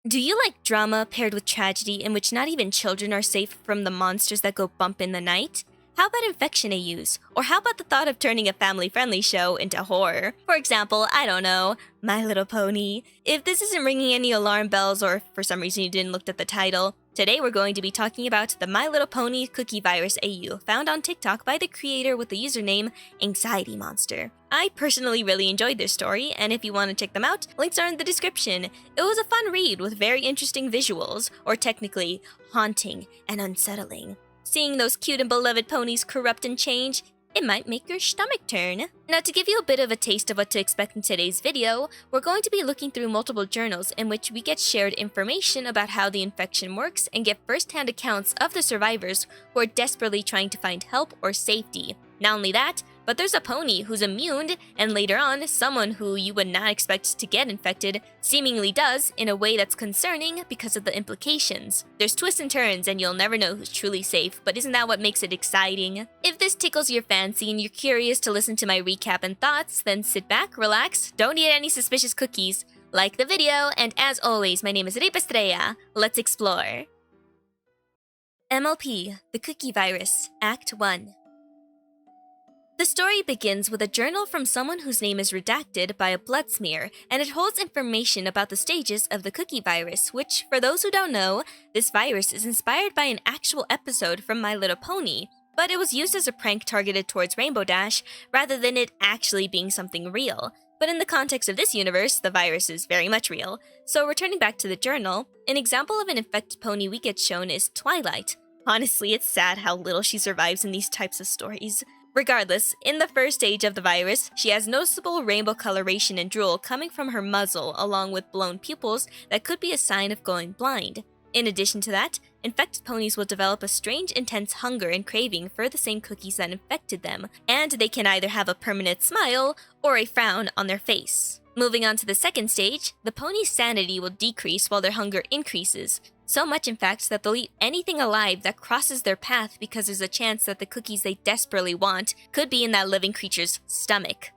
Do you like drama paired with tragedy in which not even children are safe from the monsters that go bump in the night? How about infection AUs? Or how about the thought of turning a family-friendly show into horror? For example, I don't know, My Little Pony. If this isn't ringing any alarm bells or for some reason you didn't look at the title, today we're going to be talking about the My Little Pony cookie virus AU found on TikTok by the creator with the username Anxiety Monster. I personally really enjoyed their story, and if you want to check them out, links are in the description. It was a fun read with very interesting visuals, or technically, haunting and unsettling. Seeing those cute and beloved ponies corrupt and change, it might make your stomach turn. Now, to give you a bit of a taste of what to expect in today's video, we're going to be looking through multiple journals in which we get shared information about how the infection works and get first-hand accounts of the survivors who are desperately trying to find help or safety. Not only that, but there's a pony who's immune, and later on, someone who you would not expect to get infected seemingly does in a way that's concerning because of the implications. There's twists and turns, and you'll never know who's truly safe, but isn't that what makes it exciting? If this tickles your fancy and you're curious to listen to my recap and thoughts, then sit back, relax, don't eat any suspicious cookies, like the video, and as always, my name is Ripa Estrella. Let's explore. MLP, the Cookie Virus, Act 1. The story begins with a journal from someone whose name is redacted by a blood smear, and it holds information about the stages of the cookie virus, which, for those who don't know, this virus is inspired by an actual episode from My Little Pony, but it was used as a prank targeted towards Rainbow Dash, rather than it actually being something real. But in the context of this universe, the virus is very much real. So returning back to the journal, an example of an infected pony we get shown is Twilight. Honestly, it's sad how little she survives in these types of stories. Regardless, in the first stage of the virus, she has noticeable rainbow coloration and drool coming from her muzzle along with blown pupils that could be a sign of going blind. In addition to that, infected ponies will develop a strange intense hunger and craving for the same cookies that infected them, and they can either have a permanent smile or a frown on their face. Moving on to the second stage, the pony's sanity will decrease while their hunger increases. So much, in fact, that they'll eat anything alive that crosses their path because there's a chance that the cookies they desperately want could be in that living creature's stomach.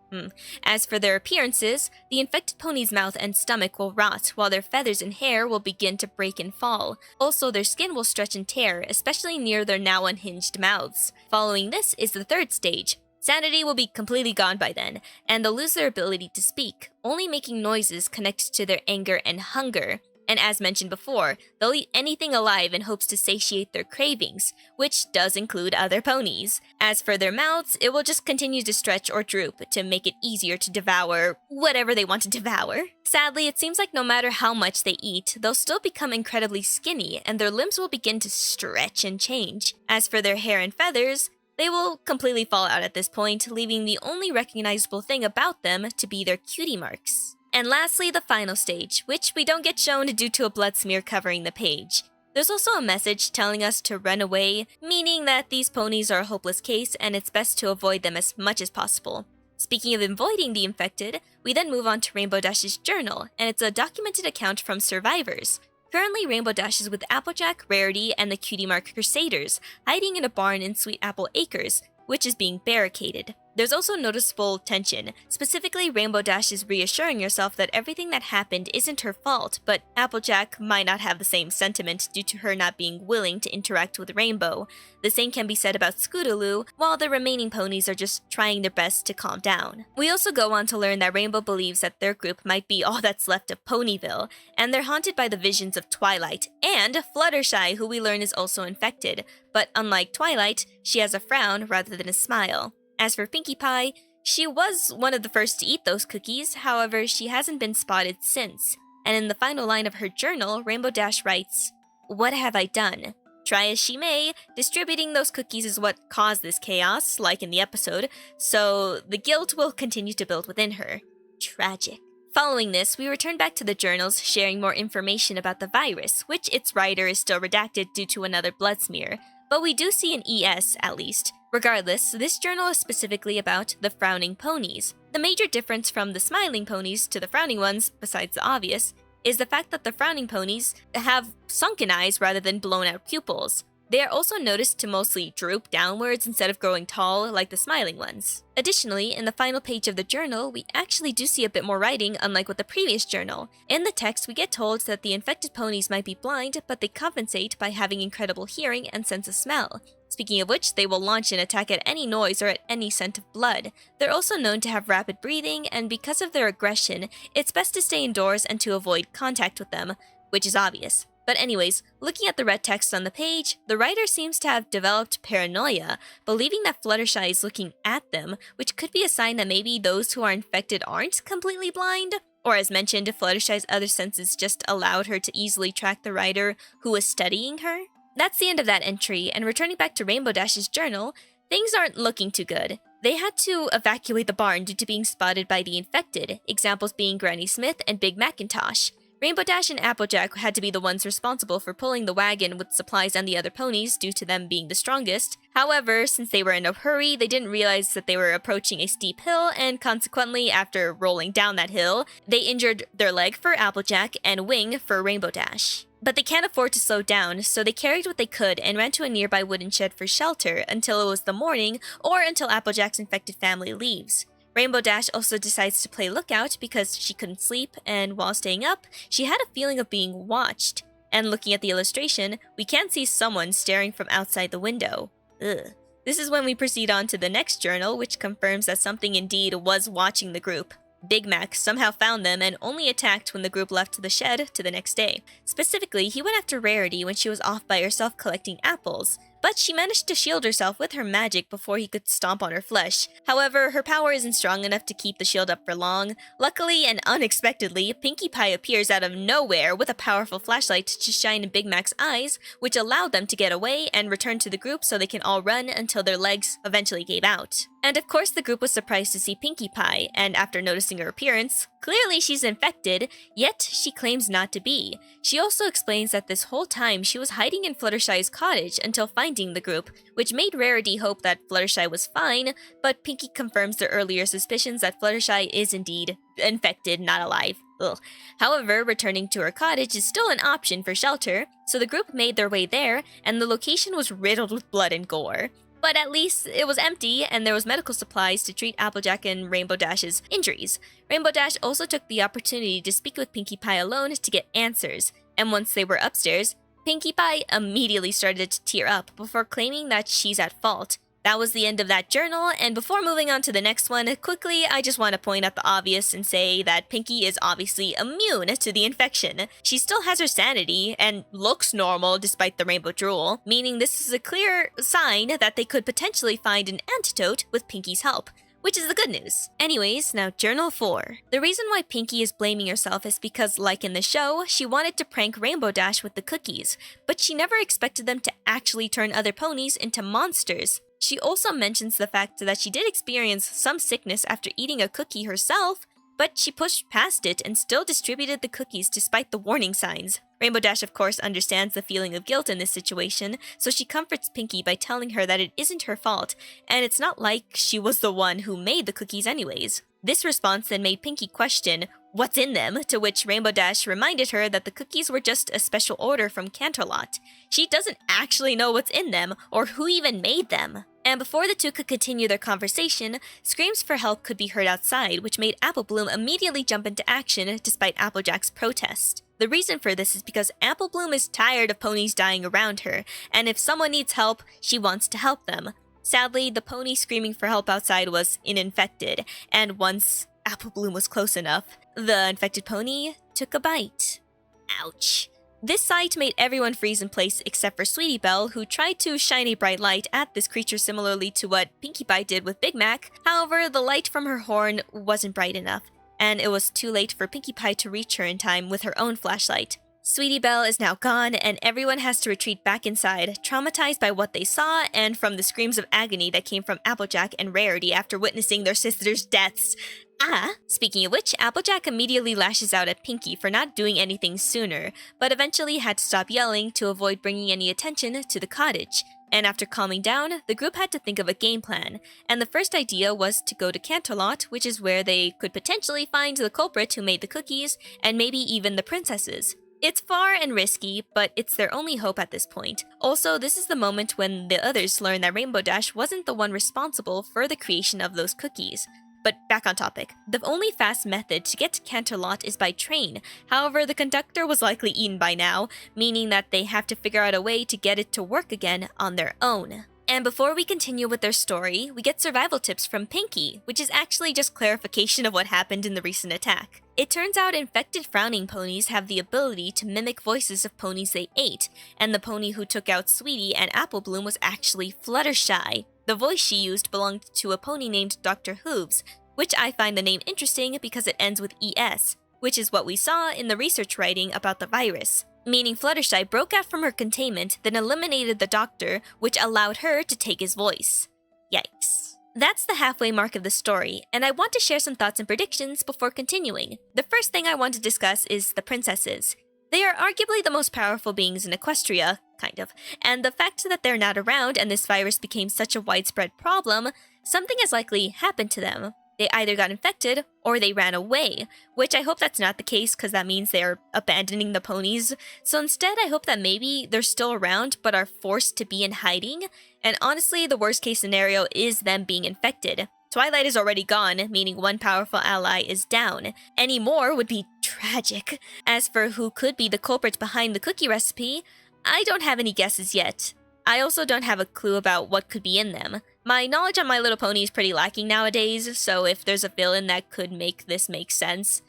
As for their appearances, the infected pony's mouth and stomach will rot, while their feathers and hair will begin to break and fall. Also, their skin will stretch and tear, especially near their now unhinged mouths. Following this is the third stage. Sanity will be completely gone by then, and they'll lose their ability to speak, only making noises connected to their anger and hunger. And as mentioned before, they'll eat anything alive in hopes to satiate their cravings, which does include other ponies. As for their mouths, it will just continue to stretch or droop to make it easier to devour whatever they want to devour. Sadly, it seems like no matter how much they eat, they'll still become incredibly skinny, and their limbs will begin to stretch and change. As for their hair and feathers, they will completely fall out at this point, leaving the only recognizable thing about them to be their cutie marks. And lastly, the final stage, which we don't get shown due to a blood smear covering the page. There's also a message telling us to run away, meaning that these ponies are a hopeless case and it's best to avoid them as much as possible. Speaking of avoiding the infected, we then move on to Rainbow Dash's journal, and it's a documented account from survivors. Currently, Rainbow Dash is with Applejack, Rarity, and the Cutie Mark Crusaders, hiding in a barn in Sweet Apple Acres, which is being barricaded. There's also noticeable tension. Specifically, Rainbow Dash is reassuring herself that everything that happened isn't her fault, but Applejack might not have the same sentiment due to her not being willing to interact with Rainbow. The same can be said about Scootaloo, while the remaining ponies are just trying their best to calm down. We also go on to learn that Rainbow believes that their group might be all that's left of Ponyville, and they're haunted by the visions of Twilight, and Fluttershy, who we learn is also infected. But unlike Twilight, she has a frown rather than a smile. As for Pinkie Pie, she was one of the first to eat those cookies, however, she hasn't been spotted since. And in the final line of her journal, Rainbow Dash writes, "What have I done? Try as she may, distributing those cookies is what caused this chaos, like in the episode, so the guilt will continue to build within her. Tragic." Following this, we return back to the journals, sharing more information about the virus, which its writer is still redacted due to another blood smear, but we do see an ES at least. Regardless, this journal is specifically about the frowning ponies. The major difference from the smiling ponies to the frowning ones, besides the obvious, is the fact that the frowning ponies have sunken eyes rather than blown out pupils. They are also noticed to mostly droop downwards instead of growing tall like the smiling ones. Additionally, in the final page of the journal, we actually do see a bit more writing, unlike with the previous journal. In the text, we get told that the infected ponies might be blind, but they compensate by having incredible hearing and sense of smell. Speaking of which, they will launch an attack at any noise or at any scent of blood. They're also known to have rapid breathing, and because of their aggression, it's best to stay indoors and to avoid contact with them, which is obvious. But anyways, looking at the red text on the page, the writer seems to have developed paranoia, believing that Fluttershy is looking at them, which could be a sign that maybe those who are infected aren't completely blind. Or as mentioned, Fluttershy's other senses just allowed her to easily track the writer who was studying her. That's the end of that entry, and returning back to Rainbow Dash's journal, things aren't looking too good. They had to evacuate the barn due to being spotted by the infected, examples being Granny Smith and Big Macintosh. Rainbow Dash and Applejack had to be the ones responsible for pulling the wagon with supplies and the other ponies due to them being the strongest. However, since they were in a hurry, they didn't realize that they were approaching a steep hill, and consequently, after rolling down that hill, they injured their leg for Applejack and wing for Rainbow Dash. But they can't afford to slow down, so they carried what they could and ran to a nearby wooden shed for shelter until it was the morning or until Applejack's infected family leaves. Rainbow Dash also decides to play lookout because she couldn't sleep, and while staying up, she had a feeling of being watched. And looking at the illustration, we can see someone staring from outside the window. Ugh. This is when we proceed on to the next journal, which confirms that something indeed was watching the group. Big Mac somehow found them and only attacked when the group left the shed to the next day. Specifically, he went after Rarity when she was off by herself collecting apples, but she managed to shield herself with her magic before he could stomp on her flesh. However, her power isn't strong enough to keep the shield up for long. Luckily and unexpectedly, Pinkie Pie appears out of nowhere with a powerful flashlight to shine in Big Mac's eyes, which allowed them to get away and return to the group so they can all run until their legs eventually gave out. And of course, the group was surprised to see Pinkie Pie, and after noticing her appearance, clearly she's infected, yet she claims not to be. She also explains that this whole time she was hiding in Fluttershy's cottage until finding the group, which made Rarity hope that Fluttershy was fine, but Pinkie confirms their earlier suspicions that Fluttershy is indeed infected, not alive. Ugh. However, returning to her cottage is still an option for shelter, so the group made their way there, and the location was riddled with blood and gore. But at least it was empty, and there was medical supplies to treat Applejack and Rainbow Dash's injuries. Rainbow Dash also took the opportunity to speak with Pinkie Pie alone to get answers, and once they were upstairs, Pinkie Pie immediately started to tear up before claiming that she's at fault. That was the end of that journal, and before moving on to the next one, quickly, I just want to point out the obvious and say that Pinkie is obviously immune to the infection. She still has her sanity and looks normal despite the rainbow drool, meaning this is a clear sign that they could potentially find an antidote with Pinkie's help, which is the good news. Anyways, now Journal 4. The reason why Pinkie is blaming herself is because, like in the show, she wanted to prank Rainbow Dash with the cookies, but she never expected them to actually turn other ponies into monsters. She also mentions the fact that she did experience some sickness after eating a cookie herself, but she pushed past it and still distributed the cookies despite the warning signs. Rainbow Dash, of course, understands the feeling of guilt in this situation, so she comforts Pinkie by telling her that it isn't her fault, and it's not like she was the one who made the cookies anyways. This response then made Pinkie question what's in them, to which Rainbow Dash reminded her that the cookies were just a special order from Canterlot. She doesn't actually know what's in them, or who even made them. And before the two could continue their conversation, screams for help could be heard outside, which made Apple Bloom immediately jump into action despite Applejack's protest. The reason for this is because Apple Bloom is tired of ponies dying around her, and if someone needs help, she wants to help them. Sadly, the pony screaming for help outside was infected, and once Apple Bloom was close enough, the infected pony took a bite. Ouch. This sight made everyone freeze in place except for Sweetie Belle, who tried to shine a bright light at this creature similarly to what Pinkie Pie did with Big Mac. However, the light from her horn wasn't bright enough, and it was too late for Pinkie Pie to reach her in time with her own flashlight. Sweetie Belle is now gone, and everyone has to retreat back inside, traumatized by what they saw and from the screams of agony that came from Applejack and Rarity after witnessing their sisters' deaths. Speaking of which, Applejack immediately lashes out at Pinkie for not doing anything sooner, but eventually had to stop yelling to avoid bringing any attention to the cottage. And after calming down, the group had to think of a game plan, and the first idea was to go to Canterlot, which is where they could potentially find the culprit who made the cookies, and maybe even the princesses. It's far and risky, but it's their only hope at this point. Also, this is the moment when the others learn that Rainbow Dash wasn't the one responsible for the creation of those cookies. But back on topic, the only fast method to get to Canterlot is by train. However, the conductor was likely eaten by now, meaning that they have to figure out a way to get it to work again on their own. And before we continue with their story, we get survival tips from Pinky, which is actually just clarification of what happened in the recent attack. It turns out infected frowning ponies have the ability to mimic voices of ponies they ate, and the pony who took out Sweetie and Apple Bloom was actually Fluttershy. The voice she used belonged to a pony named Dr. Hooves, which I find the name interesting because it ends with ES, which is what we saw in the research writing about the virus. Meaning Fluttershy broke out from her containment, then eliminated the doctor, which allowed her to take his voice. Yikes. That's the halfway mark of the story, and I want to share some thoughts and predictions before continuing. The first thing I want to discuss is the princesses. They are arguably the most powerful beings in Equestria, kind of, and the fact that they're not around and this virus became such a widespread problem, something has likely happened to them. They either got infected or they ran away, which I hope that's not the case because that means they are abandoning the ponies. So instead, I hope that maybe they're still around but are forced to be in hiding. And honestly, the worst case scenario is them being infected. Twilight is already gone, meaning one powerful ally is down. Any more would be tragic. As for who could be the culprit behind the cookie recipe, I don't have any guesses yet. I also don't have a clue about what could be in them. My knowledge on My Little Pony is pretty lacking nowadays, so if there's a villain that could make this make sense,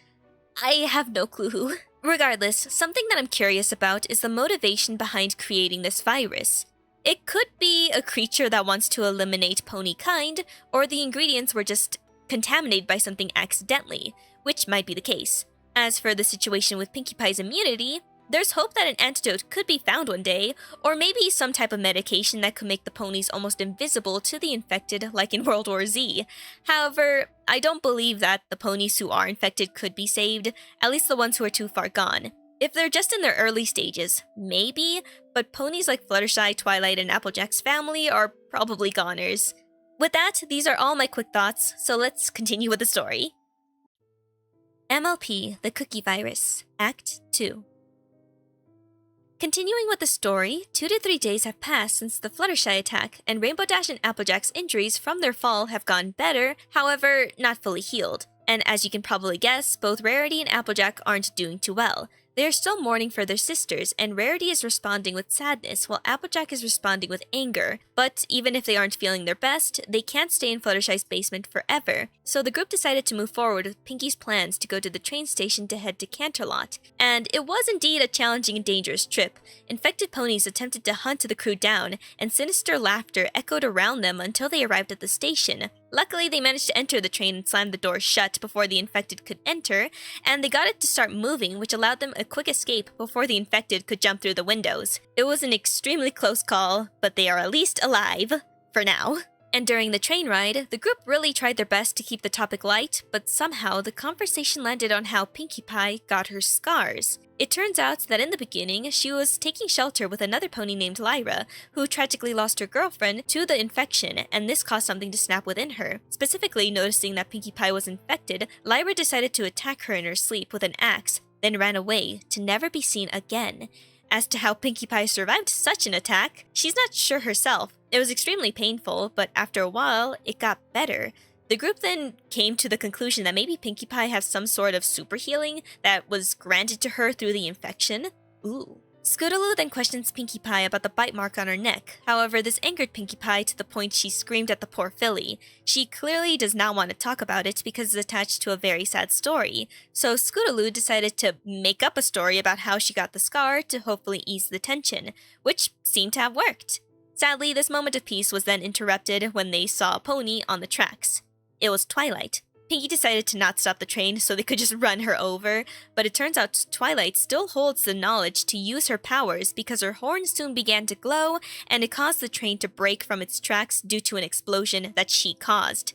I have no clue. Regardless, something that I'm curious about is the motivation behind creating this virus. It could be a creature that wants to eliminate pony kind, or the ingredients were just contaminated by something accidentally, which might be the case. As for the situation with Pinkie Pie's immunity, there's hope that an antidote could be found one day, or maybe some type of medication that could make the ponies almost invisible to the infected, like in World War Z. However, I don't believe that the ponies who are infected could be saved, at least the ones who are too far gone. If they're just in their early stages, maybe, but ponies like Fluttershy, Twilight, and Applejack's family are probably goners. With that, these are all my quick thoughts, so let's continue with the story. MLP, the Cookie Virus, Act 2. Continuing with the story, 2 to 3 days have passed since the Fluttershy attack, and Rainbow Dash and Applejack's injuries from their fall have gotten better, however, not fully healed. And as you can probably guess, both Rarity and Applejack aren't doing too well. They are still mourning for their sisters, and Rarity is responding with sadness while Applejack is responding with anger. But even if they aren't feeling their best, they can't stay in Fluttershy's basement forever. So the group decided to move forward with Pinky's plans to go to the train station to head to Canterlot. And it was indeed a challenging and dangerous trip. Infected ponies attempted to hunt the crew down, and sinister laughter echoed around them until they arrived at the station. Luckily, they managed to enter the train and slam the door shut before the infected could enter, and they got it to start moving, which allowed them a quick escape before the infected could jump through the windows. It was an extremely close call, but they are at least alive. For now. And during the train ride, the group really tried their best to keep the topic light, but somehow the conversation landed on how Pinkie Pie got her scars. It turns out that in the beginning, she was taking shelter with another pony named Lyra, who tragically lost her girlfriend to the infection, and this caused something to snap within her. Specifically, noticing that Pinkie Pie was infected, Lyra decided to attack her in her sleep with an axe, then ran away to never be seen again. As to how Pinkie Pie survived such an attack, she's not sure herself. It was extremely painful, but after a while, it got better. The group then came to the conclusion that maybe Pinkie Pie has some sort of super healing that was granted to her through the infection. Ooh. Scootaloo then questions Pinkie Pie about the bite mark on her neck. However, this angered Pinkie Pie to the point she screamed at the poor filly. She clearly does not want to talk about it because it's attached to a very sad story. So Scootaloo decided to make up a story about how she got the scar to hopefully ease the tension, which seemed to have worked. Sadly, this moment of peace was then interrupted when they saw a pony on the tracks. It was Twilight. Pinkie decided to not stop the train so they could just run her over, but it turns out Twilight still holds the knowledge to use her powers because her horn soon began to glow, and it caused the train to break from its tracks due to an explosion that she caused.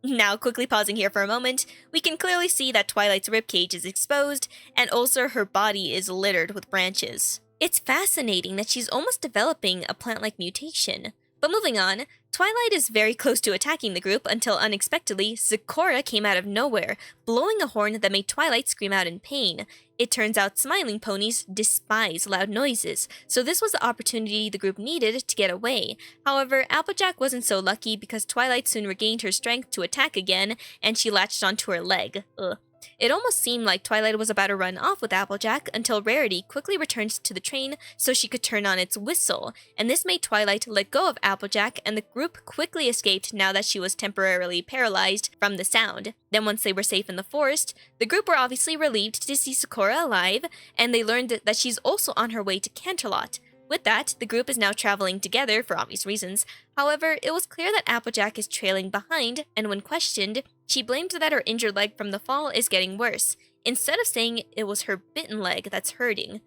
Now, quickly pausing here for a moment, we can clearly see that Twilight's ribcage is exposed, and also her body is littered with branches. It's fascinating that she's almost developing a plant-like mutation. But moving on, Twilight is very close to attacking the group until unexpectedly, Zecora came out of nowhere, blowing a horn that made Twilight scream out in pain. It turns out smiling ponies despise loud noises, so this was the opportunity the group needed to get away. However, Applejack wasn't so lucky because Twilight soon regained her strength to attack again, and she latched onto her leg. Ugh. It almost seemed like Twilight was about to run off with Applejack until Rarity quickly returned to the train so she could turn on its whistle, and this made Twilight let go of Applejack, and the group quickly escaped now that she was temporarily paralyzed from the sound. Then once they were safe in the forest, the group were obviously relieved to see Zecora alive, and they learned that she's also on her way to Canterlot. With that, the group is now traveling together for obvious reasons. However, it was clear that Applejack is trailing behind, and when questioned, she blamed that her injured leg from the fall is getting worse, instead of saying it was her bitten leg that's hurting.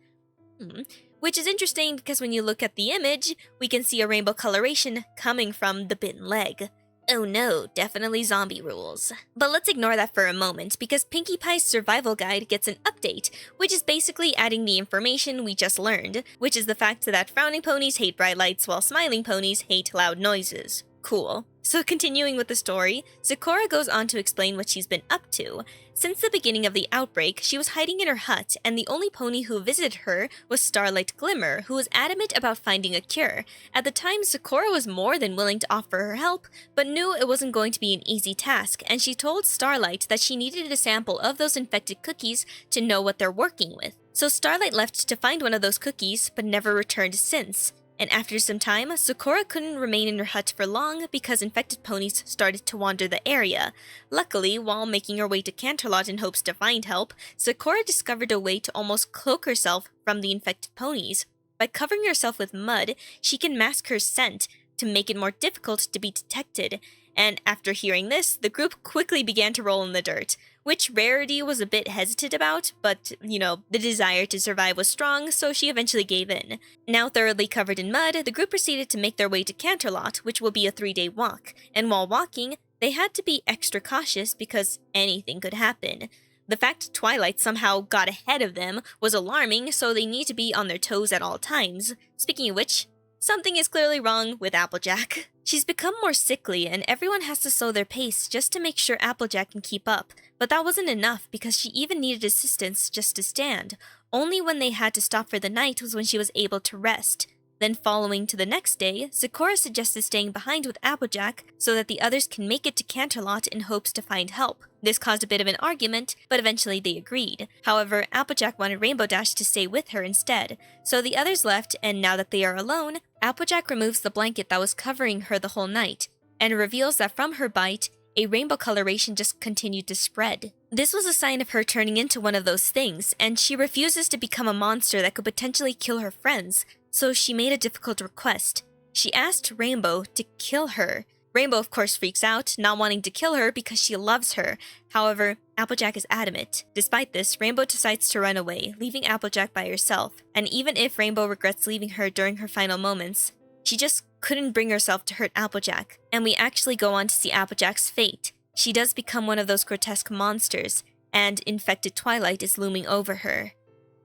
Which is interesting because when you look at the image, we can see a rainbow coloration coming from the bitten leg. Oh no, definitely zombie rules. But let's ignore that for a moment because Pinkie Pie's survival guide gets an update, which is basically adding the information we just learned, which is the fact that frowning ponies hate bright lights while smiling ponies hate loud noises. Cool. So continuing with the story, Zecora goes on to explain what she's been up to. Since the beginning of the outbreak, she was hiding in her hut, and the only pony who visited her was Starlight Glimmer, who was adamant about finding a cure. At the time, Zecora was more than willing to offer her help, but knew it wasn't going to be an easy task, and she told Starlight that she needed a sample of those infected cookies to know what they're working with. So Starlight left to find one of those cookies, but never returned since. And after some time, Zecora couldn't remain in her hut for long because infected ponies started to wander the area. Luckily, while making her way to Canterlot in hopes to find help, Zecora discovered a way to almost cloak herself from the infected ponies. By covering herself with mud, she can mask her scent to make it more difficult to be detected. And after hearing this, the group quickly began to roll in the dirt, which Rarity was a bit hesitant about, but, the desire to survive was strong, so she eventually gave in. Now thoroughly covered in mud, the group proceeded to make their way to Canterlot, which will be a 3-day walk, and while walking, they had to be extra cautious because anything could happen. The fact Twilight somehow got ahead of them was alarming, so they need to be on their toes at all times. Speaking of which, something is clearly wrong with Applejack. She's become more sickly, and everyone has to slow their pace just to make sure Applejack can keep up. But that wasn't enough because she even needed assistance just to stand. Only when they had to stop for the night was when she was able to rest. Then following to the next day, Zecora suggested staying behind with Applejack so that the others can make it to Canterlot in hopes to find help. This caused a bit of an argument, but eventually they agreed. However, Applejack wanted Rainbow Dash to stay with her instead, so the others left, and now that they are alone, Applejack removes the blanket that was covering her the whole night, and reveals that from her bite, a rainbow coloration just continued to spread. This was a sign of her turning into one of those things, and she refuses to become a monster that could potentially kill her friends, so she made a difficult request. She asked Rainbow to kill her. Rainbow of course freaks out, not wanting to kill her because she loves her. However, Applejack is adamant. Despite this, Rainbow decides to run away, leaving Applejack by herself. And even if Rainbow regrets leaving her during her final moments, she just couldn't bring herself to hurt Applejack. And we actually go on to see Applejack's fate. She does become one of those grotesque monsters, and infected Twilight is looming over her.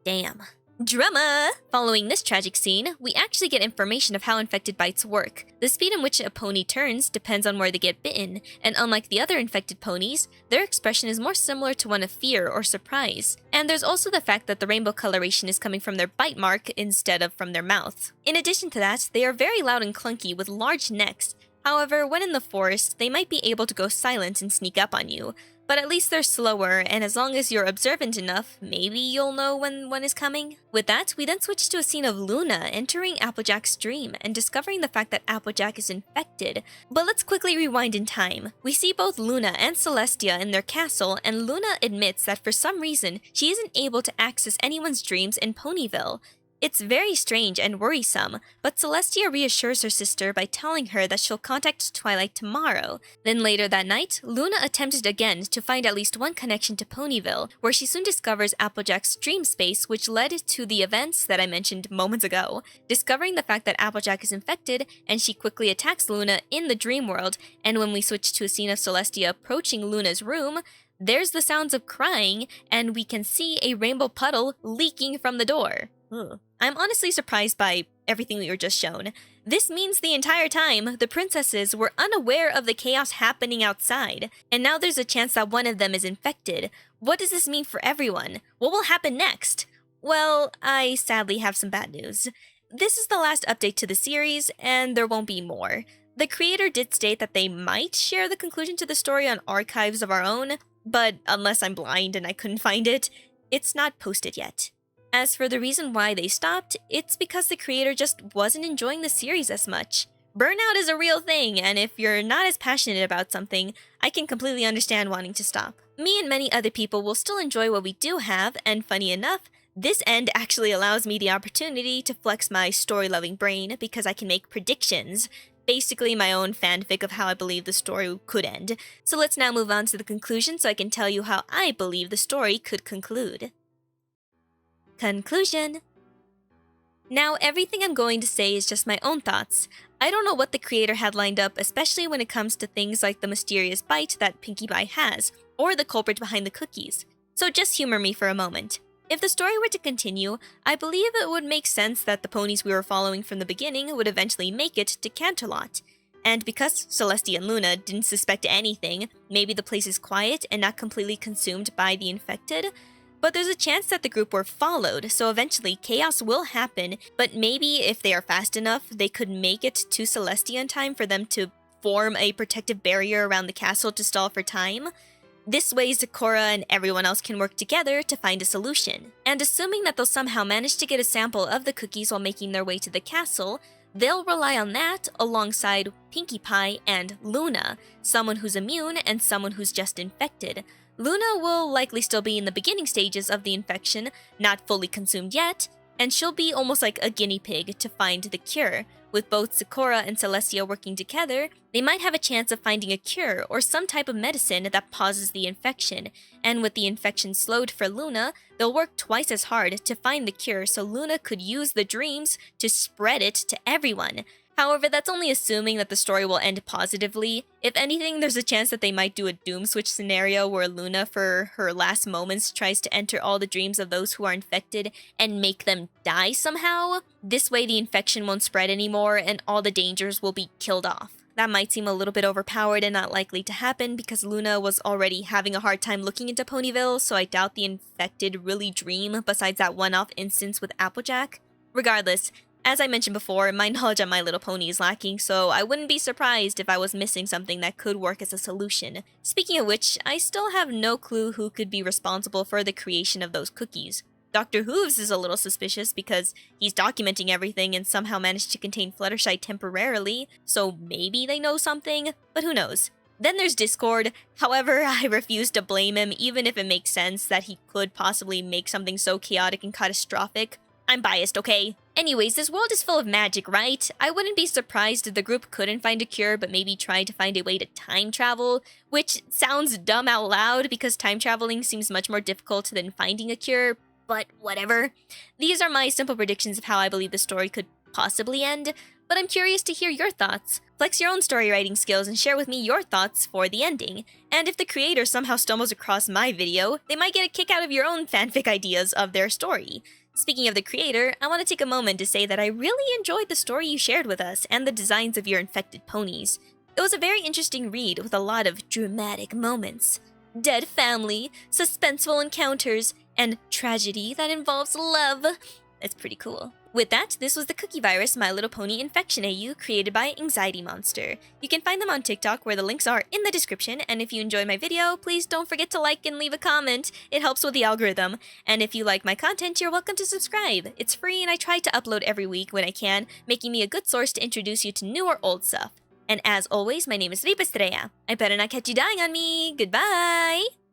Damn. Drama! Following this tragic scene, we actually get information of how infected bites work. The speed in which a pony turns depends on where they get bitten, and unlike the other infected ponies, their expression is more similar to one of fear or surprise. And there's also the fact that the rainbow coloration is coming from their bite mark instead of from their mouth. In addition to that, they are very loud and clunky with large necks. However, when in the forest, they might be able to go silent and sneak up on you. But at least they're slower, and as long as you're observant enough, maybe you'll know when one is coming. With that, we then switch to a scene of Luna entering Applejack's dream and discovering the fact that Applejack is infected. But let's quickly rewind in time. We see both Luna and Celestia in their castle, and Luna admits that for some reason, she isn't able to access anyone's dreams in Ponyville. It's very strange and worrisome, but Celestia reassures her sister by telling her that she'll contact Twilight tomorrow. Then later that night, Luna attempted again to find at least one connection to Ponyville, where she soon discovers Applejack's dream space, which led to the events that I mentioned moments ago. Discovering the fact that Applejack is infected, and she quickly attacks Luna in the dream world, and when we switch to a scene of Celestia approaching Luna's room, there's the sounds of crying, and we can see a rainbow puddle leaking from the door. I'm honestly surprised by everything we were just shown. This means the entire time, the princesses were unaware of the chaos happening outside, and now there's a chance that one of them is infected. What does this mean for everyone? What will happen next? Well, I sadly have some bad news. This is the last update to the series, and there won't be more. The creator did state that they might share the conclusion to the story on archives of our own, but unless I'm blind and I couldn't find it, it's not posted yet. As for the reason why they stopped, it's because the creator just wasn't enjoying the series as much. Burnout is a real thing, and if you're not as passionate about something, I can completely understand wanting to stop. Me and many other people will still enjoy what we do have, and funny enough, this end actually allows me the opportunity to flex my story-loving brain because I can make predictions. Basically my own fanfic of how I believe the story could end. So let's now move on to the conclusion so I can tell you how I believe the story could conclude. Conclusion. Now, everything I'm going to say is just my own thoughts. I don't know what the creator had lined up, especially when it comes to things like the mysterious bite that Pinkie Pie has, or the culprit behind the cookies. So just humor me for a moment. If the story were to continue, I believe it would make sense that the ponies we were following from the beginning would eventually make it to Canterlot. And because Celestia and Luna didn't suspect anything, maybe the place is quiet and not completely consumed by the infected. But there's a chance that the group were followed, so eventually chaos will happen, but maybe if they are fast enough, they could make it to Celestia in time for them to form a protective barrier around the castle to stall for time. This way, Zecora and everyone else can work together to find a solution. And assuming that they'll somehow manage to get a sample of the cookies while making their way to the castle, they'll rely on that alongside Pinkie Pie and Luna, someone who's immune and someone who's just infected. Luna will likely still be in the beginning stages of the infection, not fully consumed yet, and she'll be almost like a guinea pig to find the cure. With both Zecora and Celestia working together, they might have a chance of finding a cure or some type of medicine that pauses the infection, and with the infection slowed for Luna, they'll work twice as hard to find the cure so Luna could use the dreams to spread it to everyone. However, that's only assuming that the story will end positively. If anything, there's a chance that they might do a doom switch scenario where Luna, for her last moments, tries to enter all the dreams of those who are infected and make them die somehow. This way the infection won't spread anymore and all the dangers will be killed off. That might seem a little bit overpowered and not likely to happen because Luna was already having a hard time looking into Ponyville, so I doubt the infected really dream besides that one-off instance with Applejack. Regardless, as I mentioned before, my knowledge on My Little Pony is lacking, so I wouldn't be surprised if I was missing something that could work as a solution. Speaking of which, I still have no clue who could be responsible for the creation of those cookies. Dr. Hooves is a little suspicious because he's documenting everything and somehow managed to contain Fluttershy temporarily, so maybe they know something, but who knows. Then there's Discord. However, I refuse to blame him even if it makes sense that he could possibly make something so chaotic and catastrophic. I'm biased, okay? Anyways, this world is full of magic, right? I wouldn't be surprised if the group couldn't find a cure but maybe tried to find a way to time travel, which sounds dumb out loud because time traveling seems much more difficult than finding a cure, but whatever. These are my simple predictions of how I believe the story could possibly end, but I'm curious to hear your thoughts. Flex your own story writing skills and share with me your thoughts for the ending. And if the creator somehow stumbles across my video, they might get a kick out of your own fanfic ideas of their story. Speaking of the creator, I want to take a moment to say that I really enjoyed the story you shared with us and the designs of your infected ponies. It was a very interesting read with a lot of dramatic moments. Dead family, suspenseful encounters, and tragedy that involves love. It's pretty cool. With that, this was the Cookie Virus My Little Pony Infection AU created by Anxiety Monster. You can find them on TikTok where the links are in the description, and if you enjoyed my video, please don't forget to like and leave a comment. It helps with the algorithm. And if you like my content, you're welcome to subscribe. It's free and I try to upload every week when I can, making me a good source to introduce you to new or old stuff. And as always, my name is Ripa Estrella. I better not catch you dying on me. Goodbye!